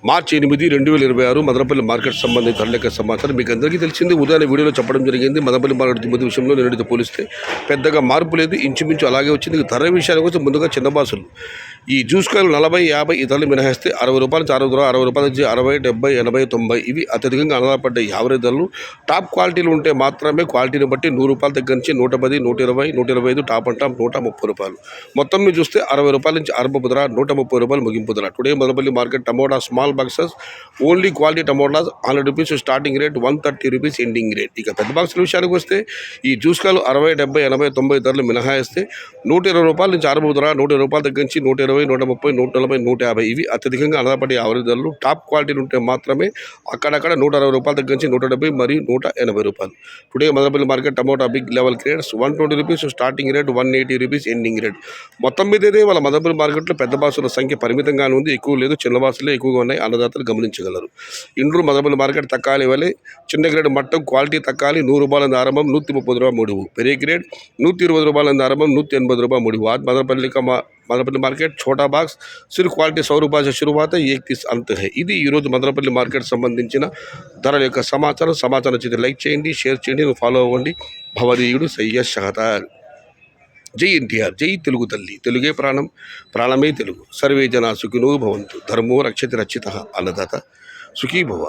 మార్చి 8, 2026 Madanapalle market సంబంధిత ధరల సమాచారం మీకు అందరికీ తెలిసింది. ఉదయాన్నే వీడియోలో చెప్పడం జరిగింది. మదనపల్లి మార్కెట్ దిగుమతి విషయంలో నిన్నటితో పోలిస్తే పెద్దగా మార్పు లేదు, ఇంచుమించు అలాగే వచ్చింది. ధర విషయానికి వస్తే ముందుగా చిన్న బాసులు ఈ జ్యూస్ కాయలు 40, 50 ఈ ధరలు మినహాయిస్తే 60 రూపాయల నుంచి 60 రూపాయల నుంచి 60, 70, 80, 90 ఇవి అత్యధికంగా ఆధారపడ్డాయి. యావరేజ్ ధరలు టాప్ క్వాలిటీలు ఉంటే మాత్రమే క్వాలిటీని బట్టి 100 రూపాయల దగ్గర నుంచి 110, 120, 125 టాప్ అండ్ టాప్ 130 రూపాయలు. మొత్తం మీద చూస్తే 60 రూపాయల నుంచి ఆరంభపు ధర, 130 రూపాయలు ముగింపు ధర. Today Madanapalle market tomato small boxes only quality tomatoes 100 rupees starting rate, 130 rupees ending rate. ఇక పెద్ద బాక్సుల విషయానికి వస్తే ఈ జ్యూస్ కాయలు 60, 70, 80, 90 ధరలు మినహాయిస్తే 120 రూపాయల నుంచి ఆరంభపు ధర, 120 రూపాయల దగ్గర నుంచి 120, 130, 140, 150 ఇవి అత్యధికంగా ఆధారపడే యావరేజ్ ధరలు. టాప్ క్వాలిటీలు ఉంటే మాత్రమే అక్కడక్కడ 160 రూపాయల దగ్గర నుంచి 170 మరియు 180 రూపాయలు. Today Madanapalle market tomato big level grades 120 rupees starting rate, 180 rupees ending rate. మొత్తం మీదైతే వాళ్ళ మదనపల్లి మార్కెట్లో పెద్ద బాసుల సంఖ్య పరిమితంగానే ఉంది, ఎక్కువ లేదు. చిన్న బాసులే ఎక్కువగా ఉన్నాయి, అన్నదాతలు గమనించగలరు. ఇండ్రు మదనపల్లి మార్కెట్ తక్కాలి వలె చిన్న గ్రేడ్ మట్టం క్వాలిటీ తక్కాలి 100 రూపాయల ఆరంభం, 130 రూపాయలు మూడువు. పెరిగే గ్రేడ్ 120 రూపాయల ఆరంభం, 180 రూపాయలు మూడువు. आज మదనపల్లి మార్కెట్ छोटा బాక్స్ సిర్ఫ్ క్వాలిటీ 100 రూపాయల से शुरुआत है, 31 अंत है. ఇది ఈరోజు మదనపల్లి మార్కెట్ సంబంధించిన ధరల యొక్క సమాచారం నచ్చితే లైక్ చేయండి, షేర్ చేయండి, ఫాలో అవ్వండి. భవదీయుడు సయ్యద్ షహతార్. జై ఎన్టీఆర్, జై తెలుగు తల్లి, తెలుగే ప్రాణం, ప్రాణమే తెలుగు. సర్వే జన సుఖినో భవంతు, ధర్మో రక్షతి రక్షిత, అన్నదాత సుఖీ భవ.